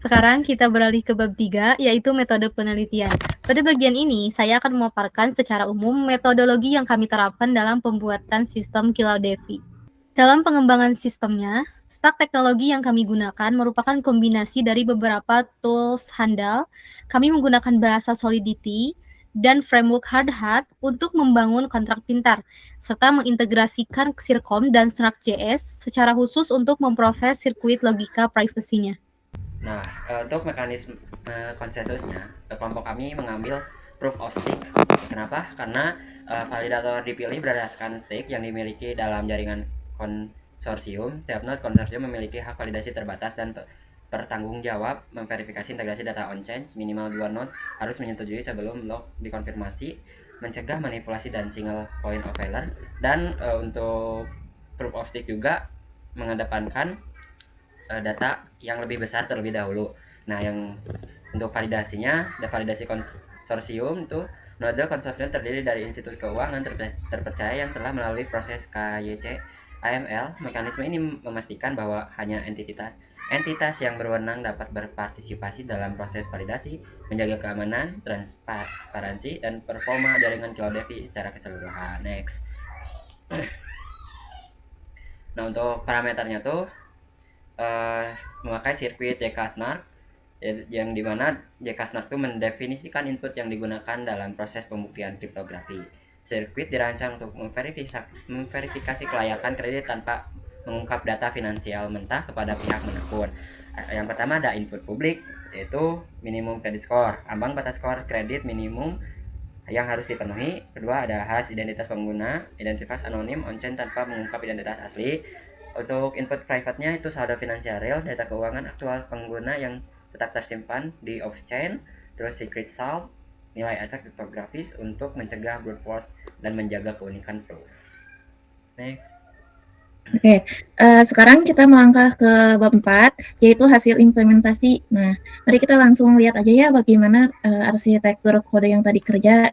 Sekarang kita beralih ke bab 3, yaitu metode penelitian. Pada bagian ini, saya akan memaparkan secara umum metodologi yang kami terapkan dalam pembuatan sistem Kilau Devi. Dalam pengembangan sistemnya, stack teknologi yang kami gunakan merupakan kombinasi dari beberapa tools handal. Kami menggunakan bahasa Solidity dan framework Hard Hat untuk membangun kontrak pintar, serta mengintegrasikan Sircom dan Snark.js secara khusus untuk memproses sirkuit logika privasinya. Nah, untuk mekanisme konsensusnya, kelompok kami mengambil proof of stake. Kenapa? Karena validator dipilih berdasarkan stake yang dimiliki dalam jaringan konsorsium. Setiap node konsorsium memiliki hak validasi terbatas dan bertanggung jawab memverifikasi integrasi data on-chain. Minimal 2 nodes harus menyetujui sebelum blok dikonfirmasi, mencegah manipulasi dan single point of failure. Dan untuk proof of stake juga mengedepankan data yang lebih besar terlebih dahulu. Nah, yang untuk validasinya, validasi konsorsium itu node konsorsium terdiri dari institusi keuangan terpercaya yang telah melalui proses KYC AML. Mekanisme ini memastikan bahwa hanya entitas yang berwenang dapat berpartisipasi dalam proses validasi, menjaga keamanan, transparansi, dan performa jaringan Kilau Devi secara keseluruhan. Next. Nah, untuk parameternya tuh memakai sirkuit JK-SNARK yang dimana JK-SNARK itu mendefinisikan input yang digunakan dalam proses pembuktian kriptografi. Sirkuit dirancang untuk memverifikasi kelayakan kredit tanpa mengungkap data finansial mentah kepada pihak manapun. Yang pertama ada input publik, yaitu minimum credit score, ambang batas skor kredit minimum yang harus dipenuhi. Kedua ada hash identitas pengguna, identitas anonim on-chain tanpa mengungkap identitas asli. Untuk input private-nya itu saldo finansial real, data keuangan aktual pengguna yang tetap tersimpan di off-chain, terus secret salt, nilai acak kriptografis untuk mencegah brute force dan menjaga keunikan proof. Next. Oke, sekarang kita melangkah ke bab 4, yaitu hasil implementasi. Nah, mari kita langsung lihat aja ya bagaimana arsitektur kode yang tadi kerja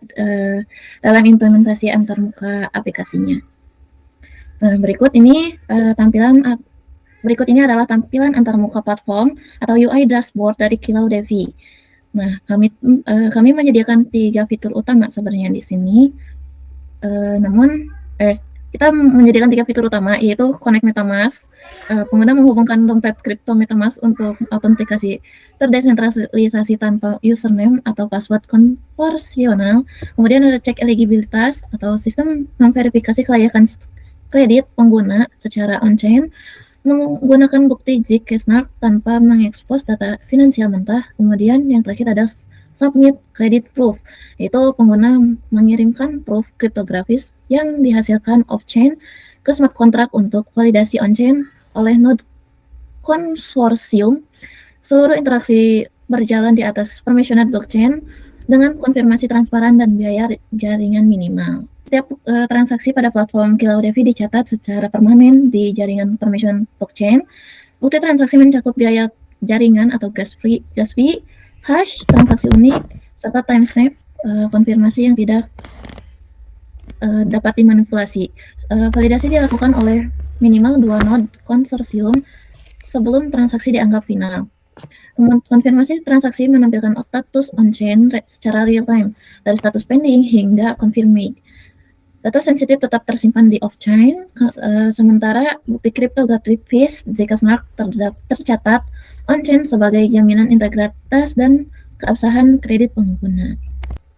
dalam implementasi antarmuka aplikasinya. Berikut ini adalah tampilan antarmuka platform atau UI dashboard dari Kilau Devi. Nah, kami menyediakan 3 fitur utama sebenarnya di sini. Kita menyediakan 3 fitur utama, yaitu Connect MetaMask. Pengguna menghubungkan dompet kripto MetaMask untuk autentikasi terdesentralisasi tanpa username atau password konvensional. Kemudian ada cek eligibilitas atau sistem memverifikasi kelayakan kredit pengguna secara on-chain menggunakan bukti zk-SNARK tanpa mengekspos data finansial mentah. Kemudian yang terakhir ada submit credit proof, yaitu pengguna mengirimkan proof kriptografis yang dihasilkan off-chain ke smart contract untuk validasi on-chain oleh node konsorsium. Seluruh interaksi berjalan di atas permissioned blockchain dengan konfirmasi transparan dan biaya jaringan minimal. Setiap transaksi pada platform Kilau Devi dicatat secara permanen di jaringan permission blockchain. Bukti transaksi mencakup biaya jaringan atau gas fee, hash transaksi unik, serta timestamp konfirmasi yang tidak dapat dimanipulasi. Validasi dilakukan oleh minimal 2 node konsorsium sebelum transaksi dianggap final. Konfirmasi transaksi menampilkan status on-chain secara real-time, dari status pending hingga confirmed. Data sensitif tetap tersimpan di off-chain, sementara bukti kriptografis zk-SNARK tercatat on-chain sebagai jaminan integritas dan keabsahan kredit pengguna.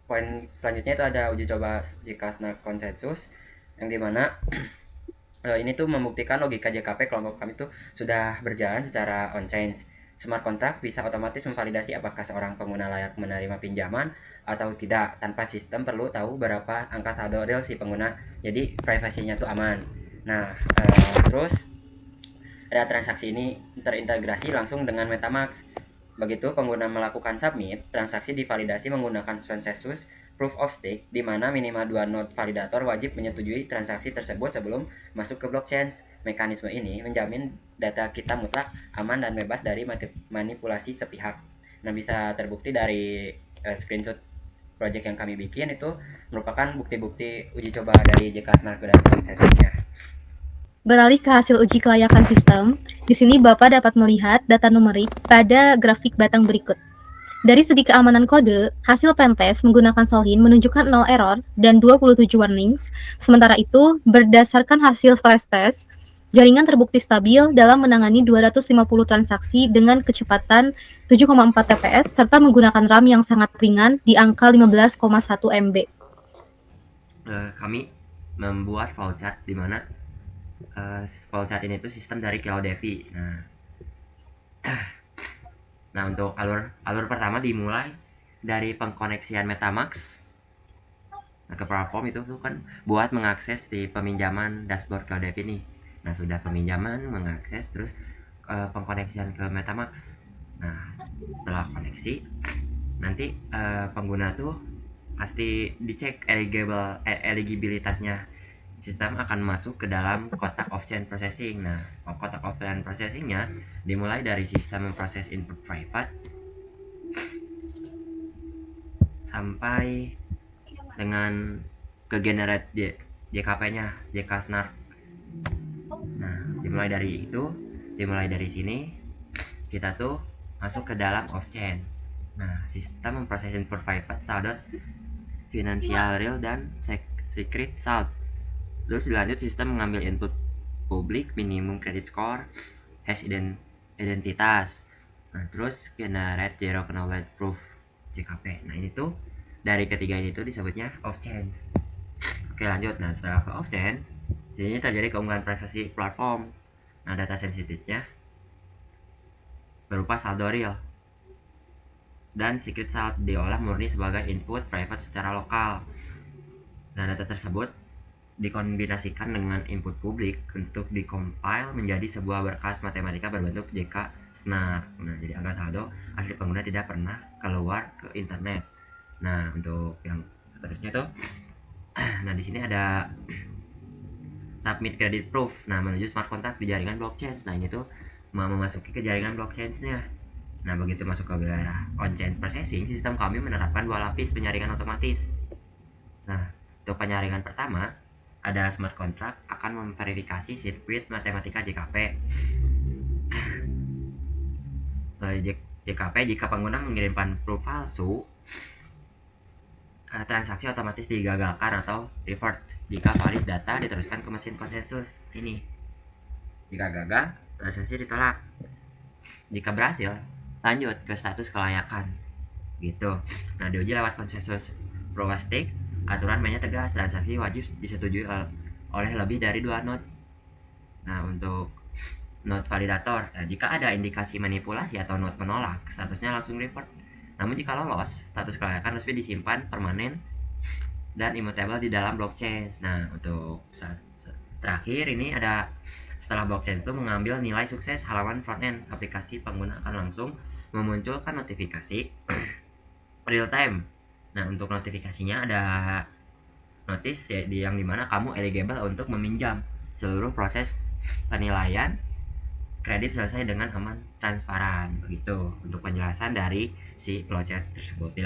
Poin selanjutnya itu ada uji coba zk-SNARK konsensus, yang dimana ini tuh membuktikan logika JKP kelompok kami tuh sudah berjalan secara on-chain. Smart contract bisa otomatis memvalidasi apakah seorang pengguna layak menerima pinjaman atau tidak tanpa sistem perlu tahu berapa angka saldo real si pengguna. Jadi privasinya tuh aman. Nah, terus ada transaksi ini terintegrasi langsung dengan MetaMask. Begitu pengguna melakukan submit, transaksi divalidasi menggunakan konsensus proof of stake, di mana minimal 2 node validator wajib menyetujui transaksi tersebut sebelum masuk ke blockchain. Mekanisme ini menjamin data kita mutlak, aman, dan bebas dari manipulasi sepihak. Nah, bisa terbukti dari screenshot project yang kami bikin itu merupakan bukti-bukti uji coba dari JK-SNARK dan konsensusnya. Beralih ke hasil uji kelayakan sistem, di sini Bapak dapat melihat data numerik pada grafik batang berikut. Dari segi keamanan kode, hasil pentest menggunakan Solin menunjukkan 0 error dan 27 warnings. Sementara itu, berdasarkan hasil stress test, jaringan terbukti stabil dalam menangani 250 transaksi dengan kecepatan 7,4 TPS serta menggunakan RAM yang sangat ringan di angka 15,1 MB. Kami membuat flowchart di mana flowchart ini tuh sistem dari CloudDevi. Nah, untuk alur pertama dimulai dari pengkoneksian MetaMask ke platform itu tuh kan buat mengakses di peminjaman dashboard CloudDevi ini. Nah, sudah peminjaman, mengakses, terus pengkoneksian ke MetaMask. Nah, setelah koneksi, nanti pengguna tuh pasti dicek eligibilitasnya. Sistem akan masuk ke dalam kotak off-chain processing. Nah, kotak off-chain processingnya dimulai dari sistem memproses input private sampai dengan ke generate JKP-nya, JK Snark. Nah, dimulai dari sini kita tuh masuk ke dalam off-chain. Nah, sistem memproses input private, saldo, financial real, dan secret salt. Terus dilanjut sistem mengambil input publik, minimum credit score, hash identitas. Nah, terus generate zero knowledge proof JKP. Nah, ini tuh dari ketiga ini tuh disebutnya off-chain. Oke, lanjut. Nah, setelah ke off-chain, di sini terjadi keunggulan privasi platform. Nah, data sensitifnya berupa saldo real dan secret salt diolah murni sebagai input private secara lokal. Nah, data tersebut dikombinasikan dengan input publik untuk dikompil menjadi sebuah berkas matematika berbentuk JK Snark. Nah, jadi angka saldo asli pengguna tidak pernah keluar ke internet. Nah, untuk yang seterusnya tuh nah, di sini ada submit credit proof. Nah, menuju smart contract di jaringan blockchain. Nah, ini tuh mau memasuki ke jaringan blockchain-nya. Nah, begitu masuk ke wilayah on-chain processing, sistem kami menerapkan 2 lapis penyaringan otomatis. Nah, untuk penyaringan pertama, ada smart contract akan memverifikasi sirkuit matematika JKP. JKP jika pengguna mengirimkan proof palsu, transaksi otomatis digagalkan atau revert jika valid data diteruskan ke mesin konsensus ini. Jika gagal, transaksi ditolak. Jika berhasil, lanjut ke status kelayakan. Gitu. Nah, diuji lewat konsensus proof of stake. Aturan mainnya tegas, transaksi wajib disetujui oleh lebih dari 2 node. Nah, untuk node validator, jika ada indikasi manipulasi atau node penolak, statusnya langsung revert. Namun jika lolos, status kelayakan resmi disimpan permanen dan immutable di dalam blockchain. Nah, untuk terakhir ini ada setelah blockchain itu mengambil nilai sukses halaman frontend aplikasi, pengguna akan langsung memunculkan notifikasi real time. Nah, untuk notifikasinya ada notice yang dimana kamu eligible untuk meminjam. Seluruh proses penilaian kredit selesai dengan aman transparan. Begitu untuk penjelasan dari si flowchart tersebut.